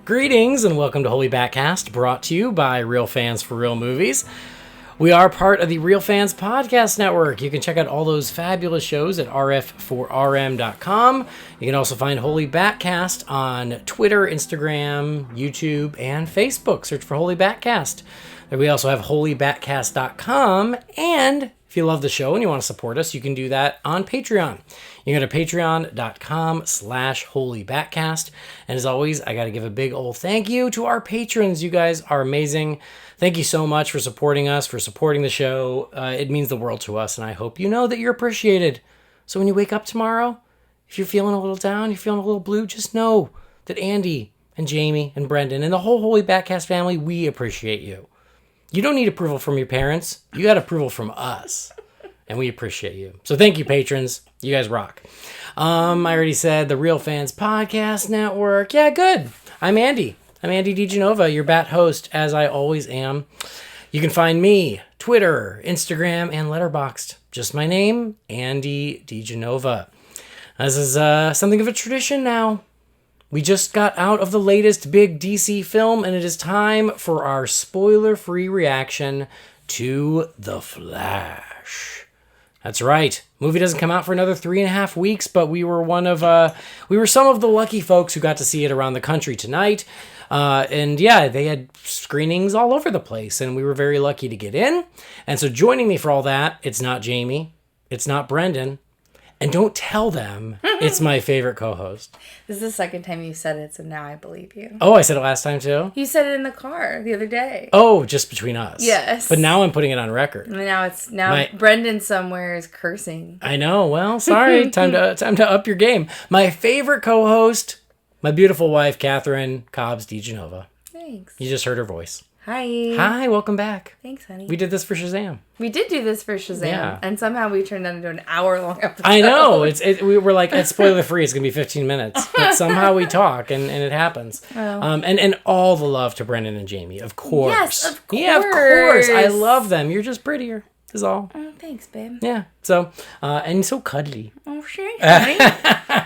Greetings and welcome to Holy BatCast, brought to you by Real Fans for Real Movies. We are part of the Real Fans Podcast Network. You can check out all those fabulous shows at rf4rm.com. You can also find Holy BatCast on Twitter, Instagram, YouTube, and Facebook. Search for Holy BatCast. We also have holybatcast.com, and if you love the show and you want to support us, you can do that on Patreon. You can go to patreon.com/holybatcast. And as always, I got to give a big old thank you to our patrons. You guys are amazing. Thank you so much for supporting us, for supporting the show. It means the world to us, and I hope you know that you're appreciated. So when you wake up tomorrow, if you're feeling a little down, you're feeling a little blue, just know that Andy and Jamie and Brendan and the whole Holy BatCast family, we appreciate you. You don't need approval from your parents. You got approval from us. And we appreciate you. So thank you, patrons. You guys rock. I already said the Real Fans Podcast Network. Yeah, good. I'm Andy. I'm Andy DiGenova, your bat host, as I always am. You can find me, Twitter, Instagram, and Letterboxd. Just my name, Andy DiGenova. This is something of a tradition now. We just got out of the latest big DC film, and it is time for our spoiler-free reaction to The Flash. That's right. Movie doesn't come out for another 3.5 weeks, but we were some of the lucky folks who got to see it around the country tonight. And yeah, they had screenings all over the place, and we were very lucky to get in. And so joining me for all that, it's not Jamie, it's not Brendan. And don't tell them it's my favorite co-host. This is the second time you said it, so now I believe you. Oh, I said it last time too? You said it in the car the other day. Oh, just between us. Yes. But now I'm putting it on record. And now Brendan somewhere is cursing. I know. Well, sorry. Time to up your game. My favorite co-host, my beautiful wife, Kathrynn Cobbs DiGenova. Thanks. You just heard her voice. Hi. Hi, welcome back. Thanks, honey. We did this for Shazam. We did do this for Shazam. Yeah. And somehow we turned that into an hour-long episode. I know. We were like, it's spoiler-free. It's going to be 15 minutes. But somehow we talk, and it happens. Oh. And all the love to Brendan and Jamie, of course. Yes, of course. Yeah, of course. I love them. You're just prettier, is all. Oh, thanks, babe. Yeah. So, and so cuddly. Oh, sure, honey.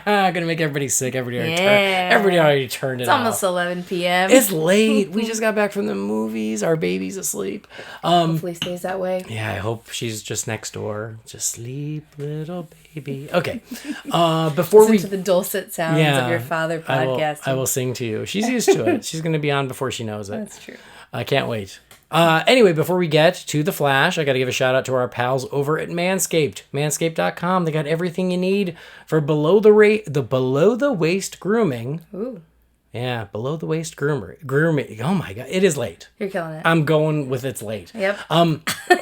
Gonna make everybody sick. Everybody already turned it off. It's almost 11 p.m. It's late. We just got back from the movies. Our baby's asleep. Hopefully stays that way. Yeah, I hope she's just next door. Just sleep, little baby. Okay. Before Listen to the dulcet sounds of your father podcasting. I will sing to you. She's used to it. She's gonna be on before she knows it. That's true. I can't wait. Anyway, before we get to The Flash, I got to give a shout out to our pals over at Manscaped. Manscaped.com. They got everything you need for below the waist grooming. Ooh. Yeah, below the waist grooming. Oh my God, it is late. You're killing it. I'm going with it's late. Yep.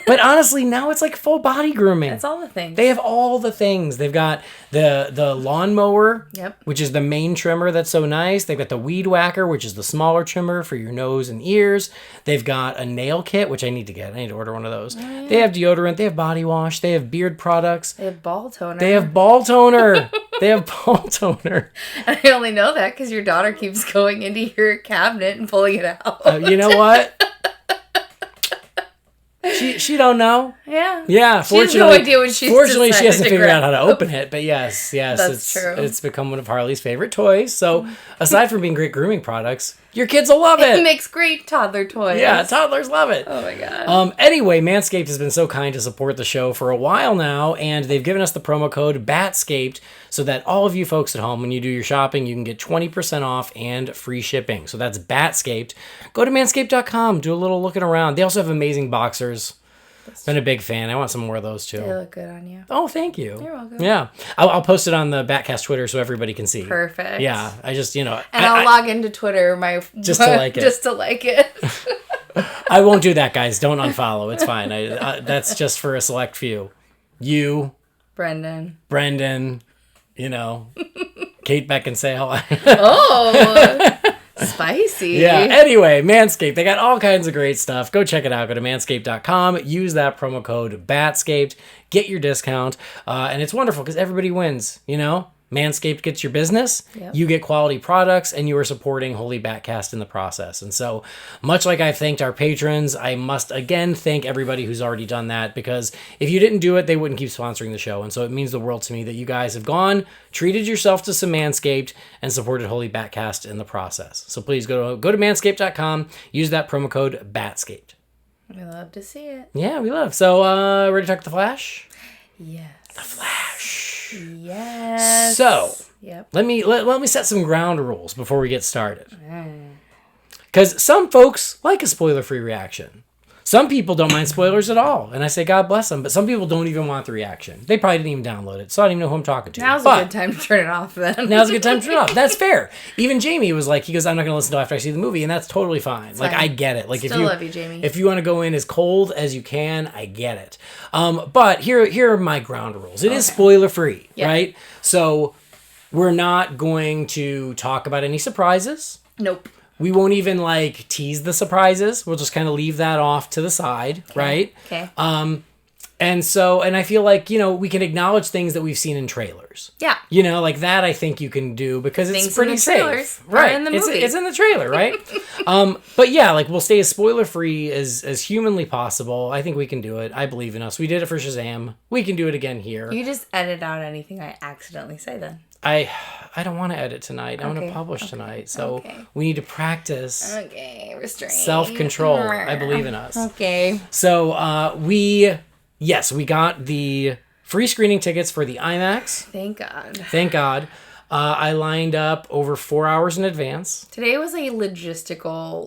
But honestly, now it's like full body grooming. That's all the things. They have all the things. They've got the lawnmower, which is the main trimmer that's so nice. They've got the weed whacker, which is the smaller trimmer for your nose and ears. They've got a nail kit, which I need to get. I need to order one of those. Oh, yeah. They have deodorant. They have body wash. They have beard products. They have ball toner. They have ball toner. I only know that because your daughter keeps going into your cabinet and pulling it out. You know what? She don't know. Yeah. Yeah. She has no idea what she's Fortunately, she hasn't figured out how to open it. But yes, that's true. It's become one of Harley's favorite toys. So aside from being great grooming products, your kids will love it. It makes great toddler toys. Yeah, toddlers love it. Oh my God. Anyway, Manscaped has been so kind to support the show for a while now, and they've given us the promo code BATSCAPED so that all of you folks at home, when you do your shopping, you can get 20% off and free shipping. So that's BATSCAPED. Go to manscaped.com, do a little looking around. They also have amazing boxers. Been a big fan. I want some more of those too. They look good on you. Oh, thank you. You're welcome. Yeah. I'll post it on the BatCast Twitter so everybody can see. Perfect. Yeah. I just, And I'll log into Twitter just to like it. Just to like it. I won't do that, guys. Don't unfollow. It's fine. That's just for a select few. You. Brendan. Kate Beckinsale. Oh. Spicy. Yeah. Anyway, Manscaped. They got all kinds of great stuff. Go check it out. Go to manscaped.com. Use that promo code BATSCAPED. Get your discount. And it's wonderful because everybody wins, Manscaped gets your business, you get quality products, and you are supporting Holy BatCast in the process. And so, much like I thanked our patrons, I must again thank everybody who's already done that, because if you didn't do it, they wouldn't keep sponsoring the show. And so it means the world to me that you guys have gone, treated yourself to some Manscaped, and supported Holy BatCast in the process. So please go to manscaped.com, use that promo code BATSCAPED. We love to see it. Yeah, we love. So, ready to talk The Flash? Yes. The Flash. Yes. So, yep. let me set some ground rules before we get started. Because some folks like a spoiler-free reaction. Some people don't mind spoilers at all, and I say God bless them. But some people don't even want the reaction. They probably didn't even download it, so I don't even know who I'm talking to. Now's a good time to turn it off, then. Now's a good time to turn it off. That's fair. Even Jamie was like, he goes, I'm not going to listen until after I see the movie, and that's totally fine. It's like, fine. I get it. Like, Still love you, Jamie. If you want to go in as cold as you can, I get it. But here are my ground rules. It is spoiler-free, right? So we're not going to talk about any surprises. Nope. We won't even, like, tease the surprises. We'll just kind of leave that off to the side, right? Okay. And I feel like, we can acknowledge things that we've seen in trailers. Yeah. Like that I think you can do because it's things pretty in the safe. Trailers right. Are in the movie. It's in the trailer, right? But yeah, like we'll stay as spoiler-free as humanly possible. I think we can do it. I believe in us. We did it for Shazam. We can do it again here. You just edit out anything I accidentally say then. I don't want to edit tonight. I want to publish tonight. So we need to practice. Okay, restraint. Self-control. I believe in us. Okay. So we got the free screening tickets for the IMAX. Thank God. I lined up over 4 hours in advance. Today was a logistical,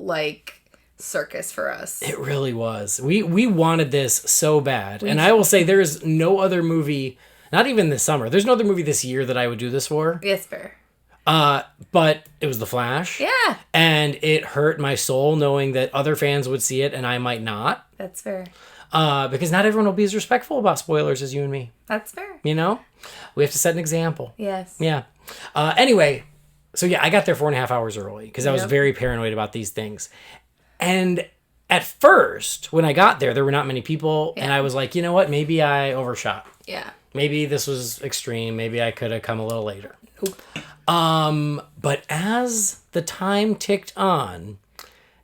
circus for us. It really was. We wanted this so bad. And I will say there is no other movie, not even this summer, there's no other movie this year that I would do this for. Yes, fair. But it was The Flash. Yeah. And it hurt my soul knowing that other fans would see it and I might not. That's fair. Because not everyone will be as respectful about spoilers as you and me. That's fair. We have to set an example. Yes. Yeah. Anyway, so yeah, I got there 4.5 hours early because I was very paranoid about these things. And at first, when I got there, there were not many people. Yeah. And I was like, you know what? Maybe I overshot. Yeah. Maybe this was extreme. Maybe I could have come a little later. Nope. But as the time ticked on,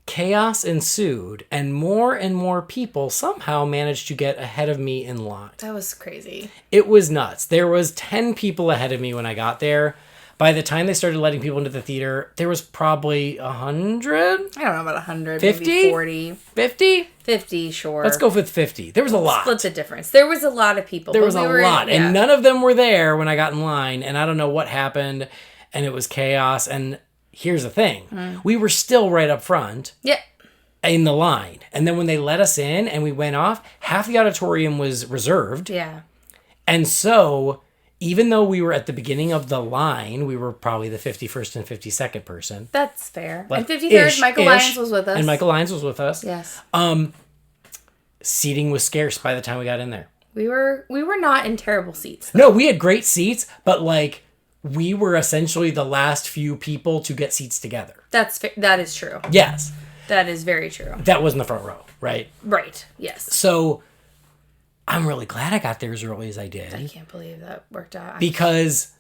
chaos ensued, and more people somehow managed to get ahead of me in line. That was crazy. It was nuts. There was 10 people ahead of me when I got there. By the time they started letting people into the theater, there was probably 100? I don't know about 100, 50? maybe 40. 50? 50, sure. Let's go with 50. There was a lot. Split the difference. There was a lot of people. There was a lot, and none of them were there when I got in line, and I don't know what happened, and it was chaos, and here's the thing. We were still right up front. Yep. In the line. And then when they let us in and we went off, half the auditorium was reserved. Yeah. And so, even though we were at the beginning of the line, we were probably the 51st and 52nd person. That's fair. And 53rd, Michael Lyons was with us. And Michael Lyons was with us. Yes. Seating was scarce by the time we got in there. We were not in terrible seats, though. No, we had great seats, but we were essentially the last few people to get seats together. That is true. Yes. That is very true. That was in the front row, right? Right, yes. So, I'm really glad I got there as early as I did. I can't believe that worked out. Because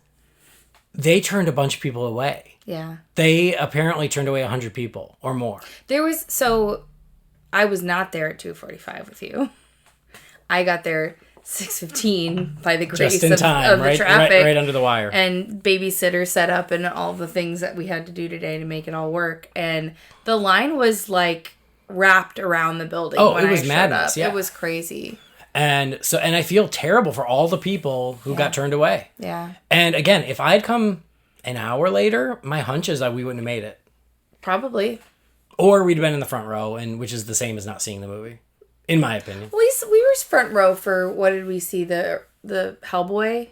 they turned a bunch of people away. Yeah. They apparently turned away 100 people or more. I was not there at 2:45 with you. I got there 6:15 by the grace just in time, of the traffic. Right under the wire. And babysitter set up and all the things that we had to do today to make it all work. And the line was wrapped around the building. Oh, it was madness. Yeah. It was crazy. And I feel terrible for all the people who got turned away. Yeah. And again, if I had come an hour later, my hunch is that we wouldn't have made it. Probably. Or we'd have been in the front row, and which is the same as not seeing the movie, in my opinion. We were row front row for, what did we see, the Hellboy?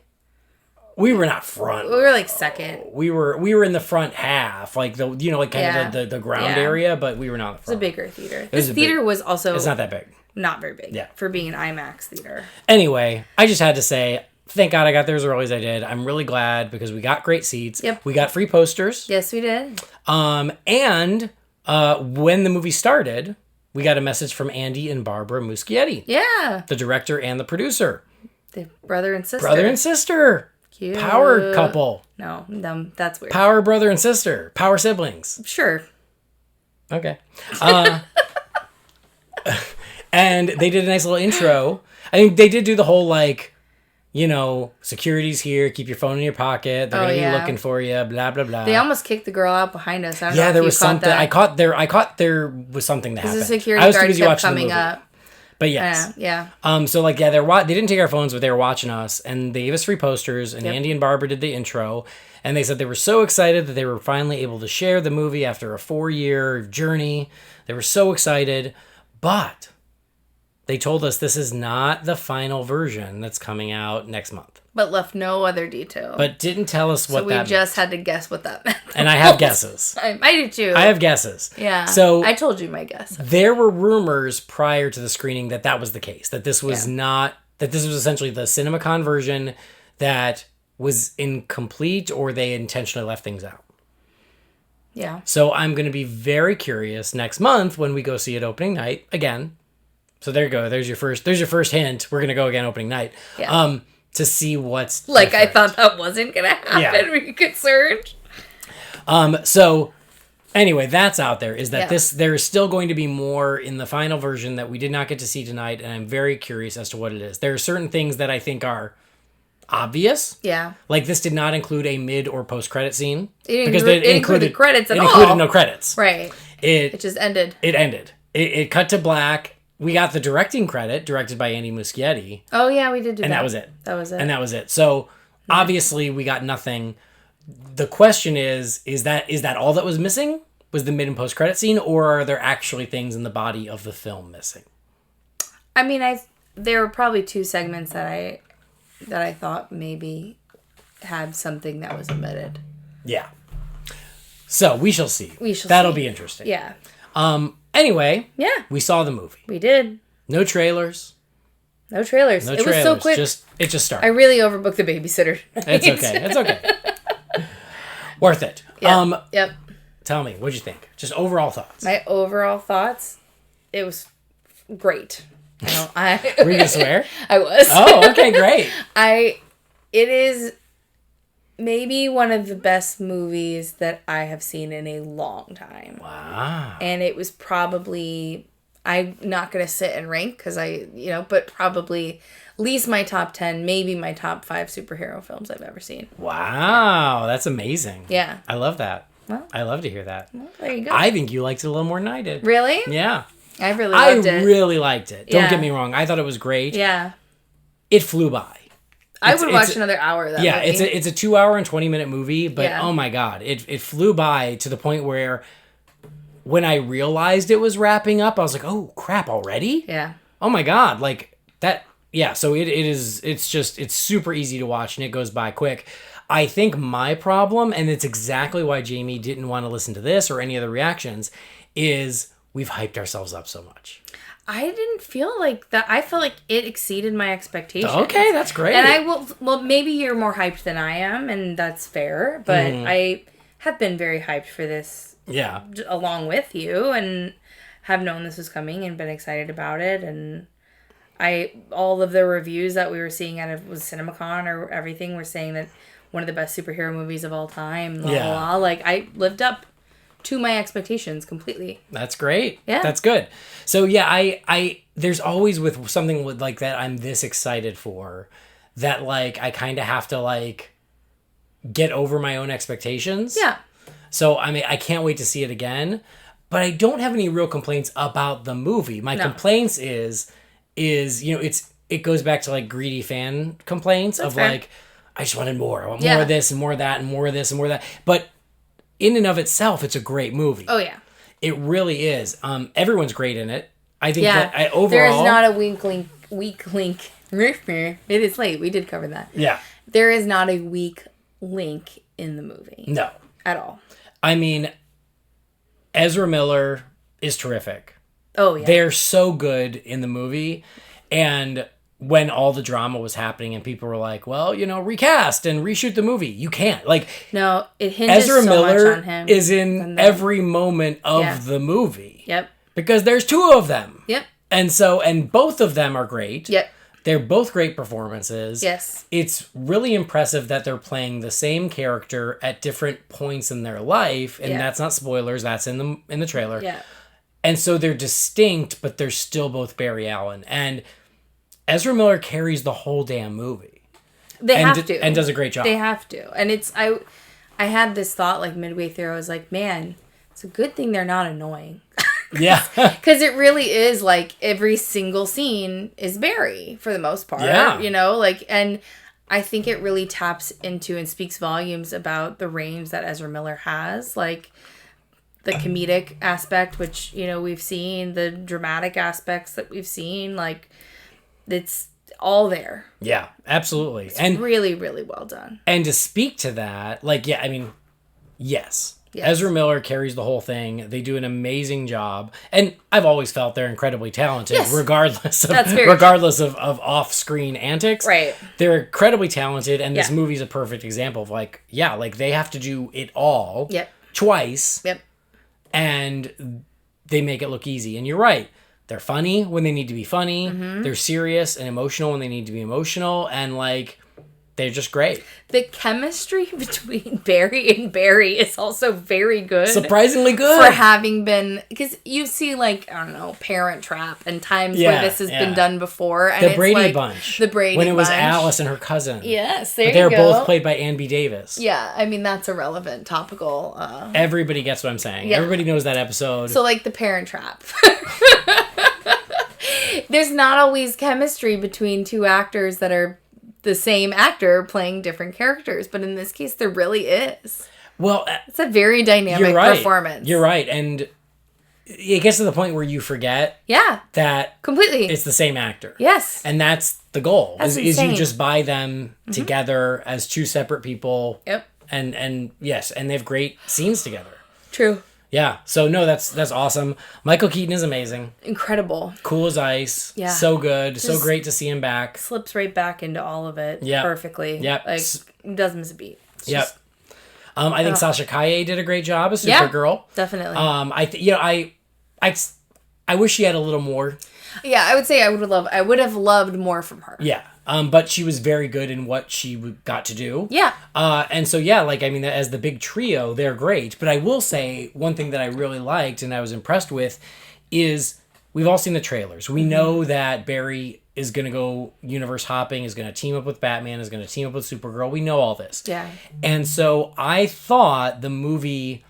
We were not front. We were like second. We were in the front half, like the the ground area, but we were not in the front. It's a bigger theater. This theater was also it's not that big. Not very big. Yeah. For being an IMAX theater. Anyway, I just had to say, thank God I got there as early as I did. I'm really glad because we got great seats. Yep. We got free posters. Yes, we did. And when the movie started, we got a message from Andy and Barbara Muschietti. Yeah. The director and the producer. The brother and sister. Brother and sister. Cute. Power couple. No, that's weird. Power brother and sister. Power siblings. Sure. Okay. And they did a nice little intro. I think they did do the whole, like, you know, security's here, keep your phone in your pocket, they're going to be looking for you, blah, blah, blah. They almost kicked the girl out behind us. I don't know if there you was caught something. that. I caught there was something that happened. The security guard kept watching coming up. But yes. Yeah. So, like, yeah, they didn't take our phones, but they were watching us, and they gave us free posters, and Andy and Barbara did the intro, and they said they were so excited that they were finally able to share the movie after a 4-year journey. They were so excited, but they told us this is not the final version that's coming out next month. But left no other detail. But didn't tell us what that meant. So we just had to guess what that meant. And I have guesses. I do too. I have guesses. Yeah. So I told you my guess. There were rumors prior to the screening that was the case. That this was not... That this was essentially the CinemaCon version that was incomplete or they intentionally left things out. Yeah. So I'm going to be very curious next month when we go see it opening night again. So there you go. There's your first hint. We're going to go again opening night. Yeah. To see what's like different. I thought that wasn't going to happen. Yeah. Were you concerned? So anyway, that's out there. Is that there is still going to be more in the final version that we did not get to see tonight, and I'm very curious as to what it is. There are certain things that I think are obvious. Yeah. Like this did not include a mid or post credit scene It included credits at all. It included no credits. Right. It just ended. It ended. It cut to black. We got the directing credit, directed by Andy Muschietti. Oh yeah, we did do that. And that was it. And that was it. So obviously we got nothing. The question is that all that was missing? Was the mid and post credit scene, or are there actually things in the body of the film missing? I mean, there were probably 2 segments that I thought maybe had something that was omitted. Yeah. So we shall see. That'll be interesting. Yeah. Anyway. Yeah. We saw the movie. We did. No trailers. It was so quick. It just started. I really overbooked the babysitter. It's okay. Worth it. Yep. Tell me, what'd you think? Just overall thoughts. My overall thoughts, it was great. Were you gonna swear? I was. Oh, okay, great. It is maybe one of the best movies that I have seen in a long time. Wow. And it was probably, I'm not going to sit and rank because but probably at least my top 10, maybe my top 5 superhero films I've ever seen. Wow, that's amazing. Yeah. I love that. Well, I love to hear that. Well, there you go. I think you liked it a little more than I did. Really? Yeah. I really loved it. I really liked it. Don't get me wrong. I thought it was great. Yeah. It flew by. I would watch another hour of that movie. It's a 2-hour and 20-minute movie, but oh my God, it flew by to the point where when I realized it was wrapping up, I was like, oh crap, already? Yeah. Oh my God, like that. Yeah, so it's super easy to watch and it goes by quick. I think my problem, and it's exactly why Jamie didn't want to listen to this or any of the reactions, is we've hyped ourselves up so much. I didn't feel like that. I felt like it exceeded my expectations. Okay, that's great. And maybe you're more hyped than I am, and that's fair, but I have been very hyped for this. Yeah. Along with you, and have known this was coming and been excited about it, and all of the reviews that we were seeing out of CinemaCon or everything were saying that one of the best superhero movies of all time. Like I lived up to my expectations completely. That's great. Yeah. That's good. So yeah, I there's always with something like that I'm this excited for that like I kind of have to like get over my own expectations. Yeah. So I mean I can't wait to see it again, but I don't have any real complaints about the movie. My complaints is it goes back to like greedy fan complaints of fair. Like I just wanted more. I want more of this and more of that and more of this and more of that. But in and of itself, it's a great movie. Oh, yeah. It really is. Everyone's great in it. I think that overall... There is not a weak link. It is late. We did cover that. Yeah. There is not a weak link in the movie. No. At all. I mean, Ezra Miller is terrific. Oh, yeah. They're so good in the movie. And when all the drama was happening and people were like, well, recast and reshoot the movie. You can't. Like, no, it hinges Ezra so Miller much on him. is in every moment of the movie. Yep. Because there's 2 of them. Yep. And both of them are great. Yep. They're both great performances. Yes. It's really impressive that they're playing the same character at different points in their life, and that's not spoilers. That's in the trailer. Yeah. And so they're distinct, but they're still both Barry Allen. And Ezra Miller carries the whole damn movie. They have to. And does a great job. They have to. And I had this thought like midway through. I was like, man, it's a good thing they're not annoying. Yeah. Because it really is like every single scene is Barry for the most part. Yeah. You know, like, and I think it really taps into and speaks volumes about the range that Ezra Miller has. Like, the comedic aspect, which, you know, we've seen, the dramatic aspects that we've seen, like, it's all there. Yeah, absolutely. It's really, really well done. And to speak to that, like, yeah, I mean, yes. Ezra Miller carries the whole thing. They do an amazing job. And I've always felt they're incredibly talented, regardless of off-screen antics. Right. They're incredibly talented, and this movie's a perfect example of, like, like, they have to do it all twice. Yep. And they make it look easy. And you're right. They're funny when they need to be funny. Mm-hmm. They're serious and emotional when they need to be emotional. And, like, they're just great. The chemistry between Barry and Barry is also very good. Surprisingly good. For having been... Because you see, like, I don't know, Parent Trap and times where this has been done before. And the Brady Bunch. The Brady Bunch. When it was Alice and her cousin. Yes, there you go. They're both played by Ann B. Davis. Yeah, I mean, that's a relevant, topical... Everybody gets what I'm saying. Yeah. Everybody knows that episode. So, like, the Parent Trap. There's not always chemistry between two actors that are the same actor playing different characters, but in this case there really is. Well, it's a very dynamic performance. You're right. And it gets to the point where you forget that completely it's the same actor. Yes. And that's the goal. That's is you just buy them together as two separate people. Yep. And yes, and they have great scenes together. True. Yeah. So no, that's awesome. Michael Keaton is amazing. Incredible. Cool as ice. Yeah. So good. Just so great to see him back. Slips right back into all of it perfectly. Yep. Like, doesn't miss a beat. Yep. I think Sasha Calle did a great job as Supergirl. Definitely. I wish she had a little more. Yeah, I would say I would have loved more from her. Yeah. But she was very good in what she got to do. Yeah. And so, yeah, like, I mean, as the big trio, they're great. But I will say one thing that I really liked and I was impressed with is we've all seen the trailers. We know that Barry is going to go universe hopping, is going to team up with Batman, is going to team up with Supergirl. We know all this. Yeah. And so I thought the movie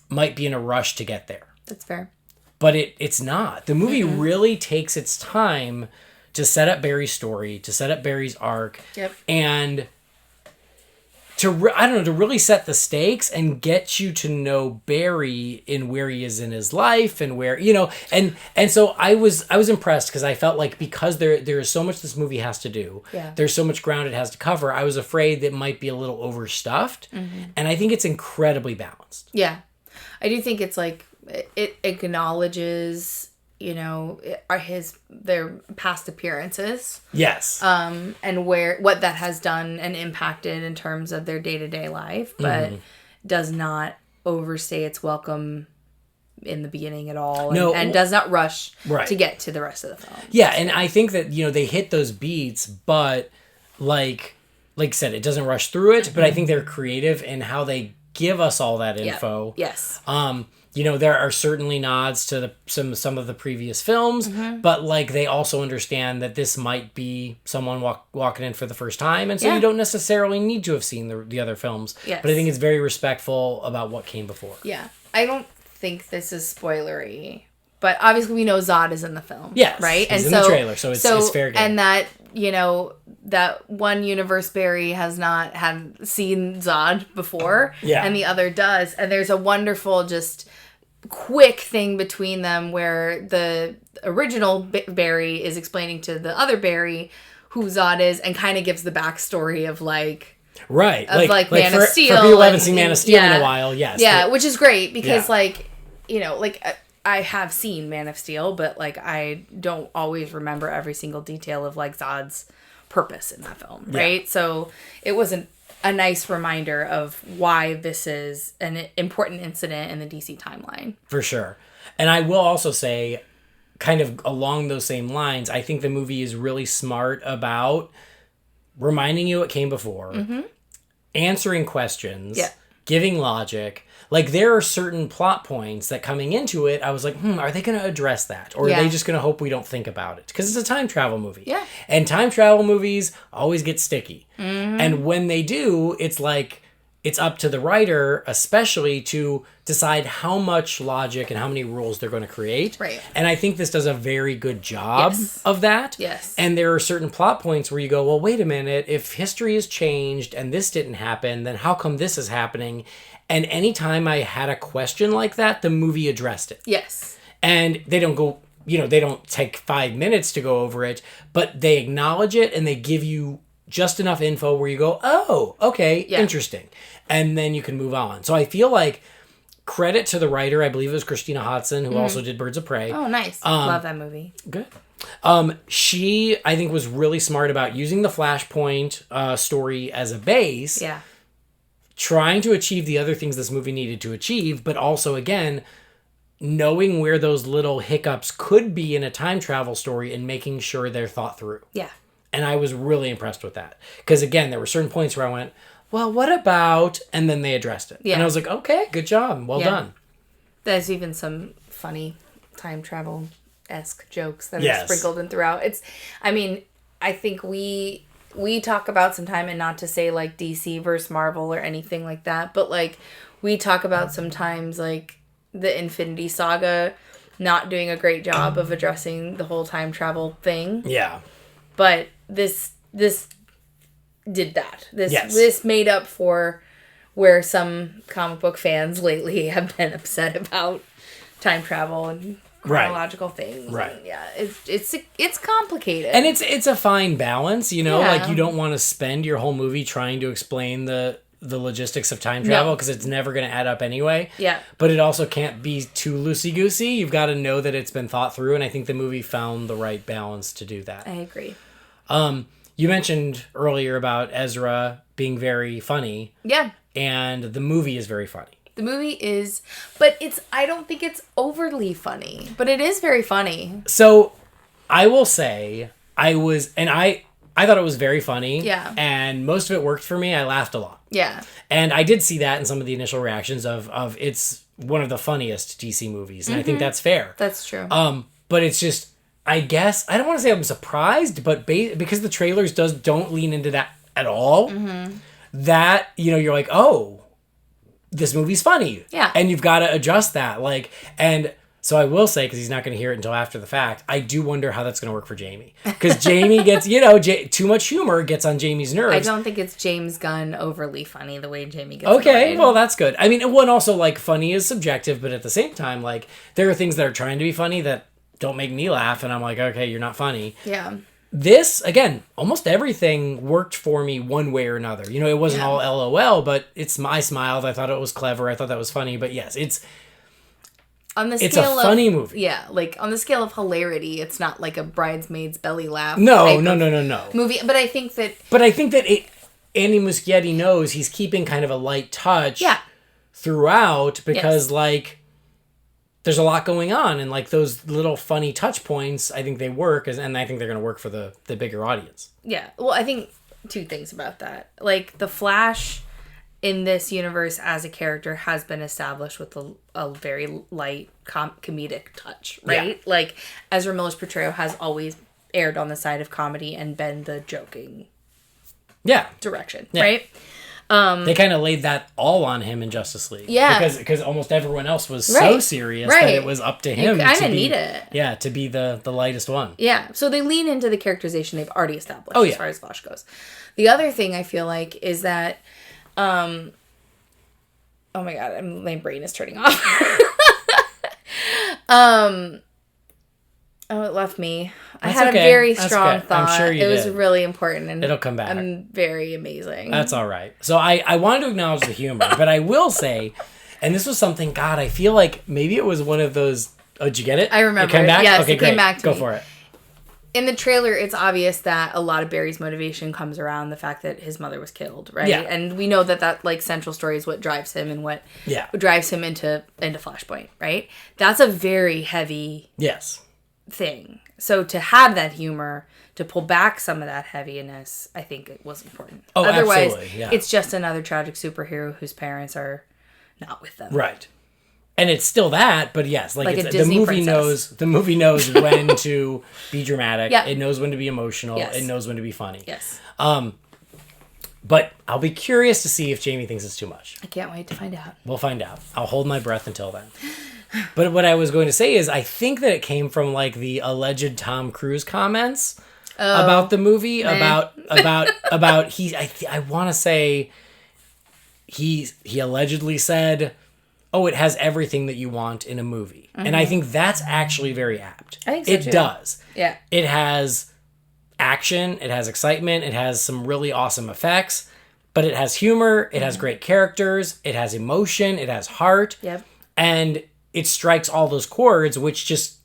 might be in a rush to get there. That's fair. But it's not. The movie really takes its time to set up Barry's story, to set up Barry's arc, and to really set the stakes and get you to know Barry in where he is in his life and where, you know, and so I was impressed because I felt like because there is so much this movie has to do, there's so much ground it has to cover, I was afraid that it might be a little overstuffed, and I think it's incredibly balanced. Yeah, I do think it's like it acknowledges, you know, their past appearances. Yes. And what that has done and impacted in terms of their day-to-day life, but does not overstay its welcome in the beginning at all. And does not rush to get to the rest of the film. Yeah, and I think that, you know, they hit those beats, but like I said, it doesn't rush through it, but I think they're creative in how they give us all that info. Yes. You know, there are certainly nods to some of the previous films, but like they also understand that this might be someone walking in for the first time, and so you don't necessarily need to have seen the other films. Yes. But I think it's very respectful about what came before. Yeah, I don't think this is spoilery, but obviously we know Zod is in the film. Yes, right, he's in the trailer, so it's fair game. And that, you know, that one universe Barry has not had seen Zod before, and the other does, and there's a wonderful just quick thing between them where the original Barry is explaining to the other Barry who Zod is and kind of gives the backstory of like Man of Steel. For people who haven't seen Man of Steel in a while, yes. Yeah, which is great because like, you know, like I have seen Man of Steel, but like I don't always remember every single detail of like Zod's purpose in that film, right? So it wasn't a nice reminder of why this is an important incident in the DC timeline. For sure. And I will also say, kind of along those same lines, I think the movie is really smart about reminding you what came before, answering questions, giving logic. Like, there are certain plot points that coming into it, I was like, are they going to address that? Or are they just going to hope we don't think about it? Because it's a time travel movie. Yeah. And time travel movies always get sticky. And when they do, it's like, it's up to the writer, especially, to decide how much logic and how many rules they're going to create. Right. And I think this does a very good job of that. Yes. And there are certain plot points where you go, well, wait a minute, if history has changed and this didn't happen, then how come this is happening? And anytime I had a question like that, the movie addressed it. Yes. And they don't go, they don't take 5 minutes to go over it, but they acknowledge it and they give you just enough info where you go, oh, okay, interesting. And then you can move on. So I feel like, credit to the writer, I believe it was Christina Hodson, who also did Birds of Prey. Oh, nice. Love that movie. Good. She, I think, was really smart about using the Flashpoint story as a base. Yeah. Trying to achieve the other things this movie needed to achieve, but also, again, knowing where those little hiccups could be in a time travel story and making sure they're thought through. Yeah. And I was really impressed with that. Because, again, there were certain points where I went, well, what about? And then they addressed it. Yeah. And I was like, okay, good job. Well done. There's even some funny time travel-esque jokes that are sprinkled in throughout. I think we talk about sometime, and not to say like DC versus Marvel or anything like that, but like we talk about sometimes like the Infinity Saga not doing a great job of addressing the whole time travel thing. Yeah. But this did that. This made up for where some comic book fans lately have been upset about time travel and chronological things. Right. And it's complicated. And it's a fine balance, like you don't want to spend your whole movie trying to explain the logistics of time travel because it's never going to add up anyway. Yeah. But it also can't be too loosey-goosey. You've got to know that it's been thought through, and I think the movie found the right balance to do that. I agree. You mentioned earlier about Ezra being very funny. Yeah. And the movie is very funny. The movie is, but I don't think it's overly funny, but it is very funny. So I will say I thought it was very funny. Yeah. And most of it worked for me. I laughed a lot. Yeah. And I did see that in some of the initial reactions of it's one of the funniest DC movies. And I think that's fair. That's true. But it's just, I guess, I don't want to say I'm surprised, but because the trailers don't lean into that at all, that, you're like, oh, this movie's funny. Yeah. And you've got to adjust that. And so I will say, because he's not going to hear it until after the fact, I do wonder how that's going to work for Jamie. Because Jamie gets, too much humor gets on Jamie's nerves. I don't think it's James Gunn overly funny the way Jamie gets Okay, well, that's good. I mean, one also, funny is subjective, but at the same time, there are things that are trying to be funny that don't make me laugh, and I'm like, okay, you're not funny. Yeah. This, again, almost everything worked for me one way or another. It wasn't all LOL, but I smiled. I thought it was clever. I thought that was funny. But yes, it's a funny movie. Yeah, on the scale of hilarity, it's not like a Bridesmaid's belly laugh. No. Movie, but I think that Andy Muschietti knows he's keeping kind of a light touch throughout because, there's a lot going on, and those little funny touch points, I think they work, and I think they're going to work for the bigger audience. Yeah. Well, I think two things about that. The Flash in this universe as a character has been established with a very light comedic touch, right? Yeah. Ezra Miller's portrayal has always erred on the side of comedy and been the joking direction, right? They kind of laid that all on him in Justice League. Yeah. Because almost everyone else was so serious that it was up to him to need it. Yeah, to be the lightest one. Yeah. So they lean into the characterization they've already established as far as Flash goes. The other thing I feel like is that oh my god, my brain is turning off. Oh, it left me. That's I had a very strong thought. I'm sure you did. It was really important. And it'll come back. And very amazing. That's all right. So I wanted to acknowledge the humor, but I will say, and this was something, God, I feel like maybe it was one of those, oh, did you get it? I remember. It came back? Yes, okay, it great. Came back to Go me. for it. In the trailer, it's obvious that a lot of Barry's motivation comes around the fact that his mother was killed, right? Yeah. And we know that central story is what drives him and what drives him into Flashpoint, right? That's a very heavy thing. So to have that humor, to pull back some of that heaviness, I think it was important. Oh, Otherwise, absolutely, yeah. it's just another tragic superhero whose parents are not with them. Right. And it's still that, but yes, like a the Disney movie princess. the movie knows when to be dramatic. Yeah. It knows when to be emotional. Yes. It knows when to be funny. Yes. But I'll be curious to see if Jamie thinks it's too much. I can't wait to find out. We'll find out. I'll hold my breath until then. But what I was going to say is I think that it came from like the alleged Tom Cruise comments about the movie, about I want to say he allegedly said, "Oh, it has everything that you want in a movie." Mm-hmm. And I think that's actually very apt. I think so it too. does. Yeah. It has action, it has excitement, it has some really awesome effects, but it has humor, it has great characters, it has emotion, it has heart. Yep. And it strikes all those chords, which just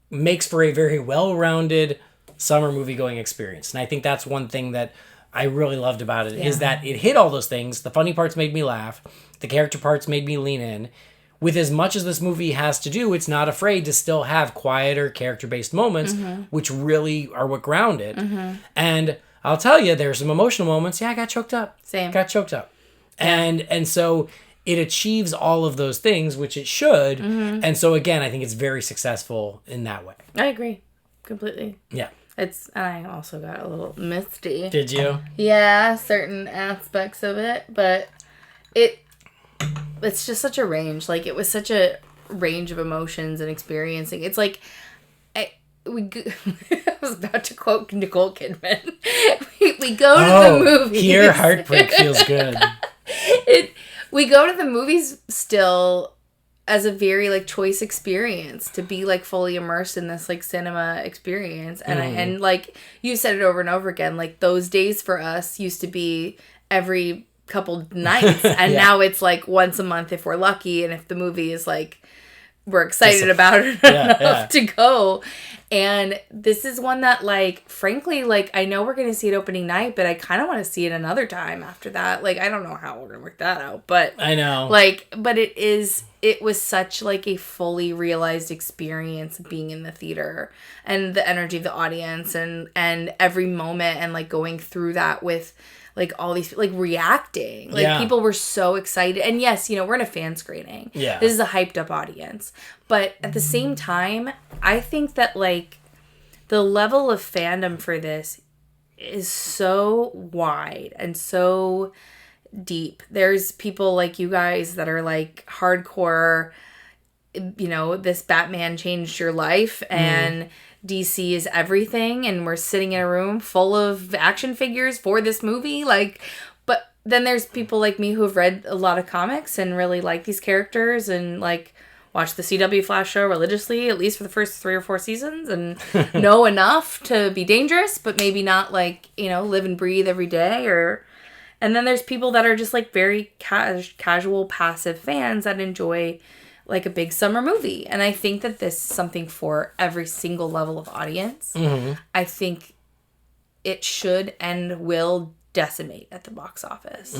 makes for a very well-rounded summer movie-going experience. And I think that's one thing that I really loved about it, is that it hit all those things. The funny parts made me laugh. The character parts made me lean in. With as much as this movie has to do, it's not afraid to still have quieter, character-based moments, which really are what ground it. And I'll tell you, there's some emotional moments. Yeah, I got choked up. Same. Got choked up. And so it achieves all of those things, which it should. And so, again, I think it's very successful in that way. I agree. Completely. Yeah. And I also got a little misty. Did you? Yeah, certain aspects of it, but it's just such a range. Like, it was such a range of emotions and experiencing. It's like, I was about to quote Nicole Kidman. we go to the movies. Here, heartbreak feels good. We go to the movies still as a very, like, choice experience to be, like, fully immersed in this, like, cinema experience. And and like, you said it over and over again, like, those days for us used to be every couple nights, and now it's, like, once a month if we're lucky, and if the movie is, like, we're excited about it enough to go. And this is one that, like, frankly, like, I know we're going to see it opening night, but I kind of want to see it another time after that. Like, I don't know how we're going to work that out, but I know. Like, but it was such, like, a fully realized experience being in the theater, and the energy of the audience, and every moment, and, like, going through that with, like, all these, like, reacting. Like, people were so excited. And yes, you know, we're in a fan screening. Yeah. This is a hyped up audience. But at the same time, I think that, like, the level of fandom for this is so wide and so deep. There's people like you guys that are, like, hardcore, you know, this Batman changed your life, and DC is everything, and we're sitting in a room full of action figures for this movie. Like, but then there's people like me who have read a lot of comics and really like these characters, and, like, watch the CW Flash show religiously, at least for the first 3 or 4 seasons, and know enough to be dangerous, but maybe not, like, you know, live and breathe every day. And then there's people that are just, like, very casual, passive fans that enjoy, like, a big summer movie. And I think that this is something for every single level of audience. I think it should and will decimate at the box office.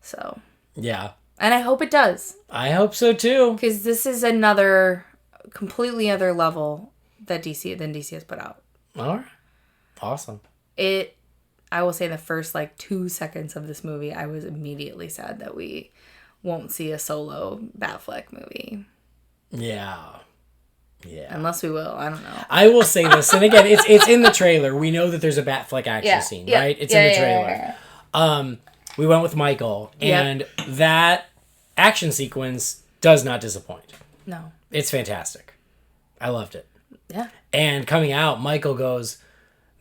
So. Yeah. And I hope it does. I hope so too. Because this is another completely other level that DC has put out. All right. Awesome. I will say the first, like, 2 seconds of this movie, I was immediately sad that we won't see a solo Batfleck movie. Yeah. Yeah. Unless we will. I don't know. I will say this, and again, it's in the trailer. We know that there's a Batfleck action scene, right? It's in the trailer. We went with Michael, and that action sequence does not disappoint. No. It's fantastic. I loved it. Yeah. And coming out, Michael goes,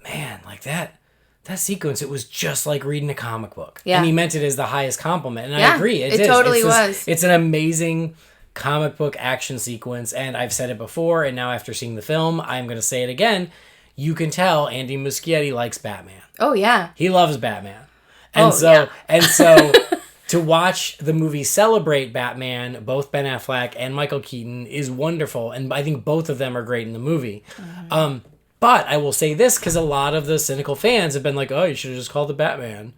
man, like that sequence, it was just like reading a comic book. Yeah. And he meant it as the highest compliment. And I agree. It totally was. It's an amazing comic book action sequence. And I've said it before, and now after seeing the film, I'm going to say it again. You can tell Andy Muschietti likes Batman. Oh, yeah. He loves Batman. And so to watch the movie celebrate Batman, both Ben Affleck and Michael Keaton, is wonderful. And I think both of them are great in the movie. But I will say this, because a lot of the cynical fans have been like, oh, you should have just called it Batman.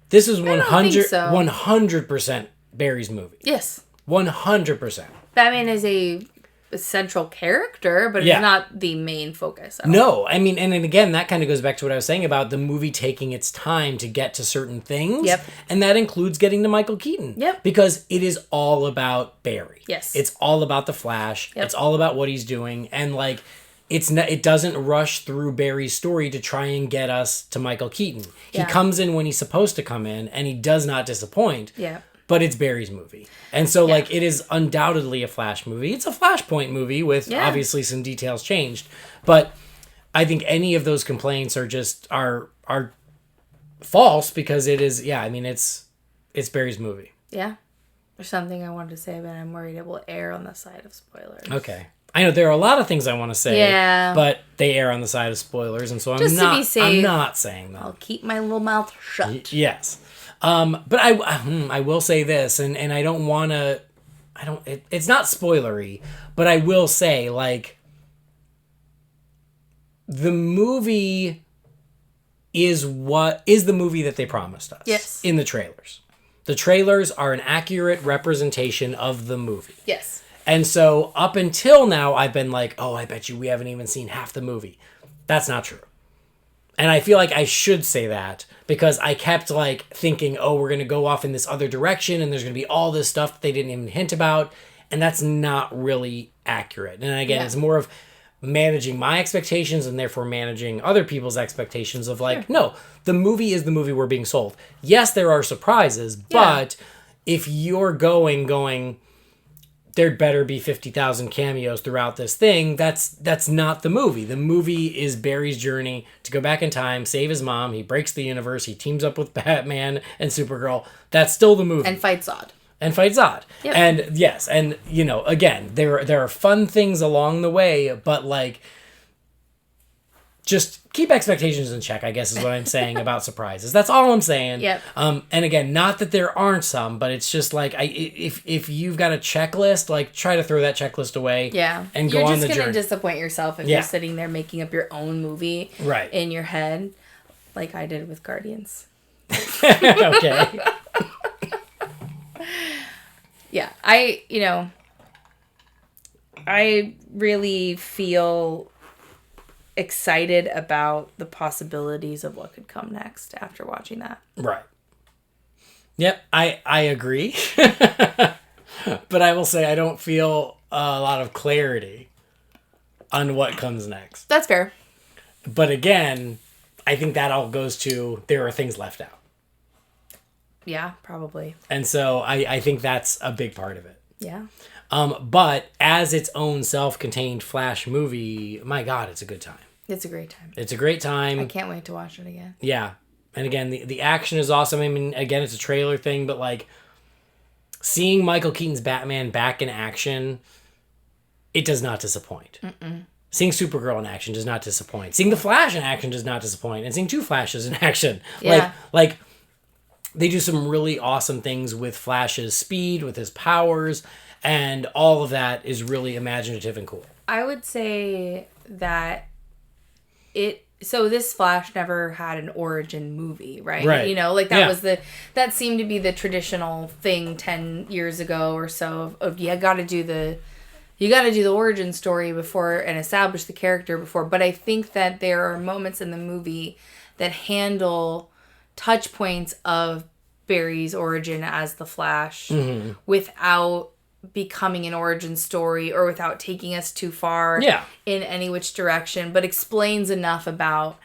This is 100% Barry's movie. Yes. 100%. Batman is a a central character, but Yeah. it's not the main focus. No, I mean, and then again, that kind of goes back to what I was saying about the movie taking its time to get to certain things. Yep. And that includes getting to Michael Keaton. Yep. Because it is all about Barry. Yes. It's all about the Flash. Yep. It's all about what he's doing. And like, it doesn't rush through Barry's story to try and get us to Michael Keaton. Yeah. He comes in when he's supposed to come in, and he does not disappoint. Yeah. But it's Barry's movie. And so, like, it is undoubtedly a Flash movie. It's a Flashpoint movie with obviously some details changed. But I think any of those complaints are just, are false because it is, it's Barry's movie. Yeah. There's something I wanted to say, but I'm worried it will err on the side of spoilers. Okay. I know there are a lot of things I want to say, Yeah. but they err on the side of spoilers, and so Just to be safe, I'm not saying that. I'll keep my little mouth shut. Yes. But I will say this, and I don't want to, it's not spoilery, but I will say, like, the movie is the movie that they promised us. Yes. In the trailers. The trailers are an accurate representation of the movie. Yes. And so up until now, I've been like, oh, I bet you we haven't even seen half the movie. That's not true. And I feel like I should say that because I kept like thinking, oh, we're going to go off in this other direction and there's going to be all this stuff that they didn't even hint about. And that's not really accurate. And again, it's more of managing my expectations and therefore managing other people's expectations of like, no, the movie is the movie we're being sold. Yes, there are surprises, but if you're going, there'd better be 50,000 cameos throughout this thing. That's not the movie. The movie is Barry's journey to go back in time, save his mom. He breaks the universe. He teams up with Batman and Supergirl. That's still the movie. And fight Zod. Yep. And yes, and you know, again, there are fun things along the way, but like, just keep expectations in check, I guess is what I'm saying about surprises. That's all I'm saying. Yep. And again, not that there aren't some, but it's just like if you've got a checklist, like try to throw that checklist away. Yeah. And go on the journey. You're just gonna disappoint yourself if you're sitting there making up your own movie in your head, like I did with Guardians. Okay. Yeah. I really feel excited about the possibilities of what could come next after watching that. Right. Yep, I agree. But I will say I don't feel a lot of clarity on what comes next. That's fair. But again, I think that all goes to there are things left out. Yeah, probably. And so I think that's a big part of it. Yeah. But as its own self-contained Flash movie, my God, it's a good time. It's a great time. It's a great time. I can't wait to watch it again. Yeah. And again, the action is awesome. I mean, again, it's a trailer thing, but like seeing Michael Keaton's Batman back in action, it does not disappoint. Mm-mm. Seeing Supergirl in action does not disappoint. Seeing the Flash in action does not disappoint. And seeing two Flashes in action. Yeah. Like they do some really awesome things with Flash's speed, with his powers, and all of that is really imaginative and cool. I would say that so this Flash never had an origin movie, right? Right. You know, like that seemed to be the traditional thing 10 years ago or so of you got to do the origin story before and establish the character before. But I think that there are moments in the movie that handle touch points of Barry's origin as the Flash without becoming an origin story or without taking us too far in any which direction, but explains enough about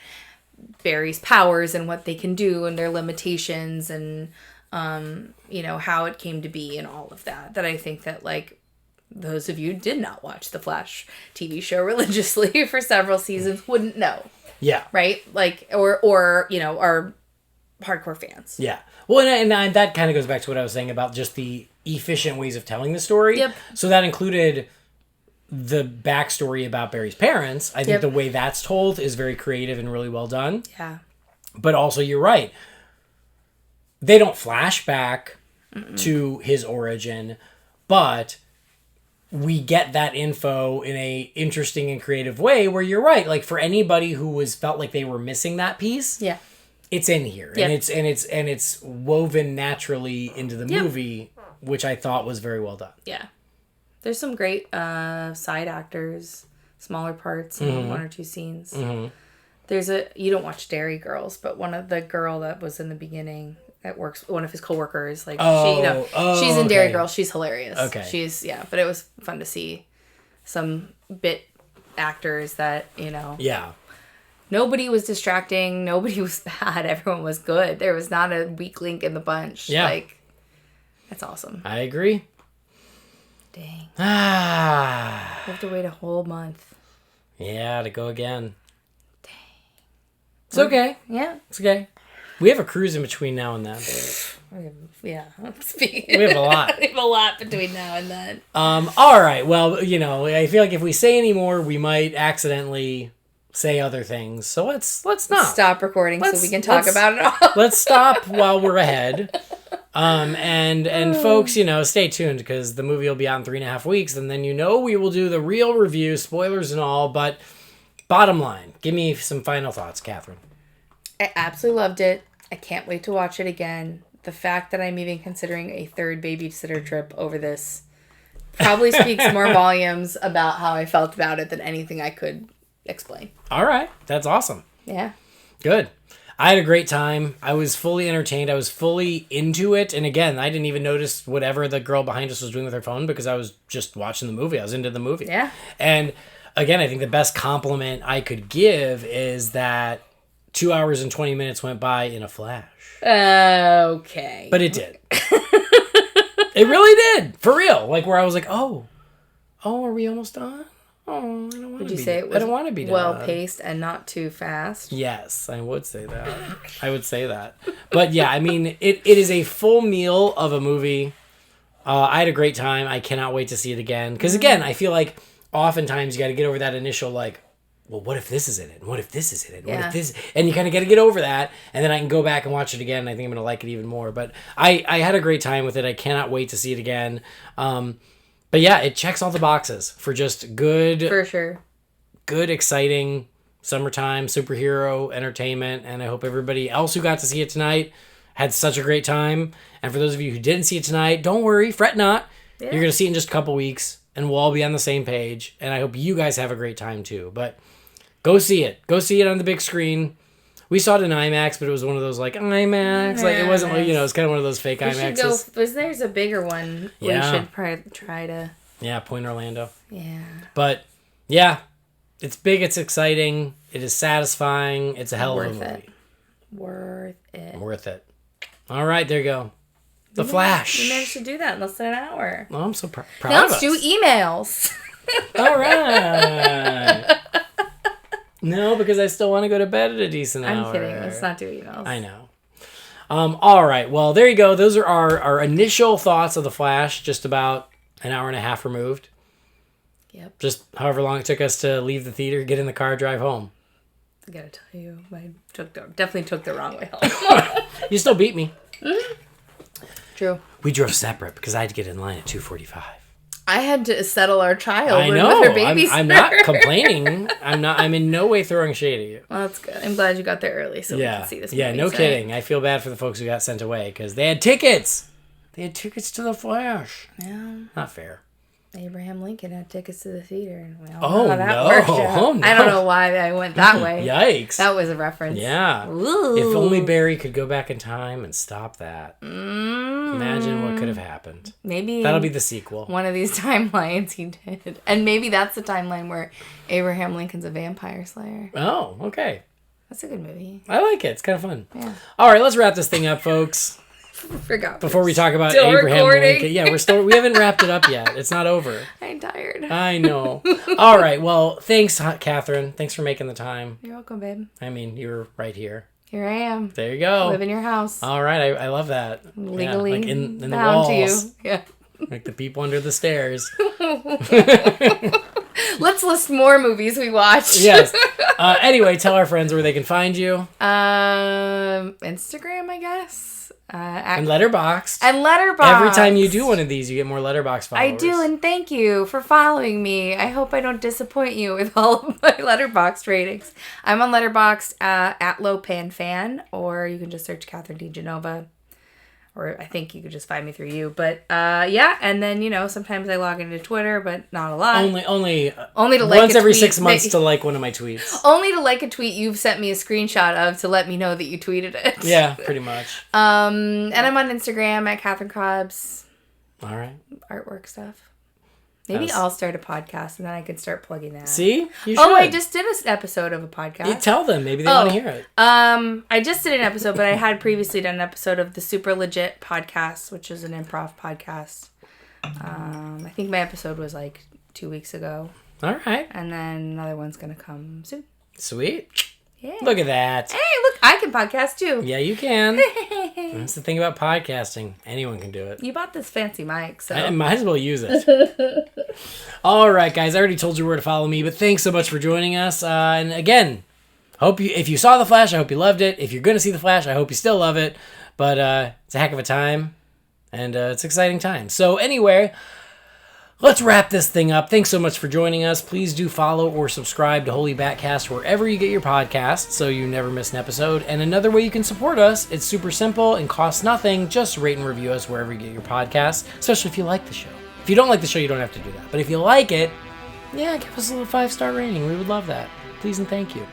Barry's powers and what they can do and their limitations and how it came to be and all of that I think that like those of you who did not watch the Flash TV show religiously for several seasons wouldn't know. Yeah. Right? Like or are hardcore fans. Yeah. Well, and that kind of goes back to what I was saying about just the efficient ways of telling the story. Yep. So that included the backstory about Barry's parents. I think the way that's told is very creative and really well done. Yeah. But also, you're right. They don't flash back to his origin, but we get that info in a interesting and creative way where you're right. Like for anybody who felt like they were missing that piece. Yeah. It's in here, and it's woven naturally into the movie, which I thought was very well done. Yeah, There's some great side actors, smaller parts, in one or two scenes. There's you don't watch Dairy Girls, but one of the girl that was in the beginning that works, one of his coworkers, like she's in Dairy Girls. She's hilarious. Okay. But it was fun to see some bit actors that, Yeah. Nobody was distracting. Nobody was bad. Everyone was good. There was not a weak link in the bunch. Yeah. That's awesome. I agree. Dang. We We have to wait a whole month. Yeah, to go again. Dang. It's okay. Yeah. It's okay. We have a cruise in between now and then. Yeah. We have a lot. We have a lot between now and then. All right. Well, I feel like if we say any more, we might accidentally say other things. So let's not stop recording so we can talk about it all. Let's stop while we're ahead. And folks, stay tuned because the movie will be out in 3.5 weeks, and then we will do the real review, spoilers and all. But bottom line, give me some final thoughts, Kathryn. I absolutely loved it. I can't wait to watch it again. The fact that I'm even considering a third babysitter trip over this probably speaks more volumes about how I felt about it than anything I could explain. All right. That's awesome. Yeah. Good. I had a great time. I was fully entertained. I was fully into it. And again, I didn't even notice whatever the girl behind us was doing with her phone because I was just watching the movie. I was into the movie. Yeah. And again, I think the best compliment I could give is that 2 hours and 20 minutes went by in a flash. Okay. But it did. It really did. For real. Like where I was like, oh, are we almost done? Oh, I don't want to be. Would you say it was I don't want to be done. well paced and not too fast? Yes, I would say that. I would say that. But yeah, I mean, it is a full meal of a movie. I had a great time. I cannot wait to see it again. Because again, I feel like oftentimes you got to get over that initial like, well, what if this is in it? And what if this is in it? And what if this? And you kind of got to get over that. And then I can go back and watch it again. And I think I'm going to like it even more. But I had a great time with it. I cannot wait to see it again. But yeah, it checks all the boxes for just good, For sure. good, exciting summertime superhero entertainment. And I hope everybody else who got to see it tonight had such a great time. And for those of you who didn't see it tonight, don't worry, fret not. Yeah. You're going to see it in just a couple weeks and we'll all be on the same page. And I hope you guys have a great time too. But go see it. Go see it on the big screen. We saw it in IMAX, but it was one of those like IMAX. Like it wasn't, it's kind of one of those fake IMAXs. There's a bigger one. Yeah. We should probably try to. Yeah, Point Orlando. Yeah. But yeah, it's big. It's exciting. It is satisfying. It's a hell of a movie. Worth it. All right, there you go. The Flash. We managed to do that in less than an hour. Oh, I'm so proud now of us. let's do emails. All right. No, because I still want to go to bed at a decent hour. I'm kidding. Let's not do emails. I know. All right. Well, there you go. Those are our initial thoughts of The Flash, just about an hour and a half removed. Yep. Just however long it took us to leave the theater, get in the car, drive home. I gotta tell you, I definitely took the wrong way home. You still beat me. Mm-hmm. True. We drove separate because I had to get in line at 2:45. I had to settle our child. I know. With her babysitter. I'm not complaining. I'm in no way throwing shade at you. Well, that's good. I'm glad you got there early so we can see this movie. Yeah, no kidding. I feel bad for the folks who got sent away because they had tickets. They had tickets to The Flash. Yeah. Not fair. Abraham Lincoln had tickets to the theater. And we all Oh, know how that no. worked out. Oh, no. I don't know why I went that way. Yikes. That was a reference. Yeah. Ooh. If only Barry could go back in time and stop that. Imagine what could have happened. Maybe that'll be the sequel. One of these timelines he did. And maybe that's the timeline where Abraham Lincoln's a vampire slayer. Oh, okay. That's a good movie. I like it. It's kind of fun. Yeah. All right, let's wrap this thing up, folks. Forgot. Before we talk about still Abraham recording. Lincoln. Yeah, we haven't wrapped it up yet. It's not over. I'm tired. I know. All right. Well, thanks, Kathryn. Thanks for making the time. You're welcome, babe. I mean, you're right here. Here I am. There you go. Live in your house. All right. I love that. Legally like in the bound walls. to you. Yeah. Like the people under the stairs. Let's list more movies we watched. Yes. Anyway, tell our friends where they can find you. Instagram, I guess. And Letterboxd. Every time you do one of these, you get more Letterboxd followers. I do, and thank you for following me. I hope I don't disappoint you with all of my Letterboxd ratings. I'm on Letterboxd at LowPanFan, or you can just search Kathryn DeGenova. or I think you could just find me through you. But yeah, and then sometimes I log into Twitter, but not a lot. Only to like once every tweet 6 months to like one of my tweets. Only to like a tweet you've sent me a screenshot of to let me know that you tweeted it. Yeah, pretty much. And I'm on Instagram at Kathrynn Cobbs. All right. Artwork stuff. Maybe I'll start a podcast and then I could start plugging that. See? You should. Oh, I just did an episode of a podcast. You tell them. Maybe they want to hear it. I just did an episode, but I had previously done an episode of the Super Legit podcast, which is an improv podcast. I think my episode was like 2 weeks ago. All right. And then another one's going to come soon. Sweet. Yeah. Look at that. Hey, look, I can podcast too. Yeah, you can. That's the thing about podcasting. Anyone can do it. You bought this fancy mic, so I might as well use it. All right, guys. I already told you where to follow me, but thanks so much for joining us. And again, if you saw The Flash, I hope you loved it. If you're going to see The Flash, I hope you still love it. But it's a heck of a time, and it's an exciting time. So anyway, let's wrap this thing up. Thanks so much for joining us. Please do follow or subscribe to Holy BatCast wherever you get your podcasts so you never miss an episode. And another way you can support us, it's super simple and costs nothing. Just rate and review us wherever you get your podcasts, especially if you like the show. If you don't like the show, you don't have to do that. But if you like it, yeah, give us a little 5-star rating. We would love that. Please and thank you.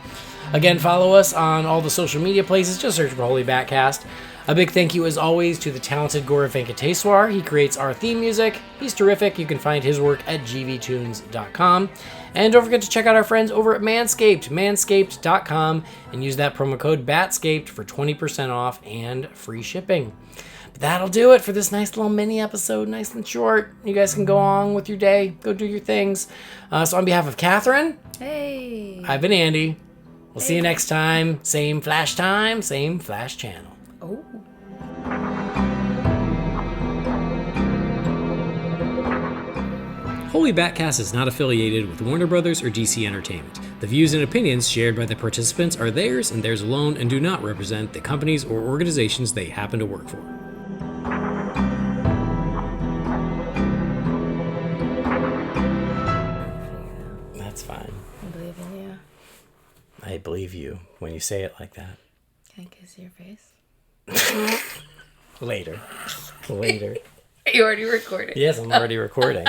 Again, follow us on all the social media places. Just search for Holy BatCast. A big thank you, as always, to the talented Gaurav Venkateswar. He creates our theme music. He's terrific. You can find his work at gvtunes.com. And don't forget to check out our friends over at Manscaped, manscaped.com, and use that promo code BATSCAPED for 20% off and free shipping. But that'll do it for this nice little mini episode, nice and short. You guys can go on with your day, go do your things. So on behalf of Kathrynn, hey, I've been Andy. We'll see you next time. Same Flash channel. Oh. Holy BatCast is not affiliated with Warner Brothers or DC Entertainment. The views and opinions shared by the participants are theirs and theirs alone and do not represent the companies or organizations they happen to work for. That's fine. I believe in you. I believe you when you say it like that. Can I kiss your face? Later. Are you already recording? Yes, I'm already recording.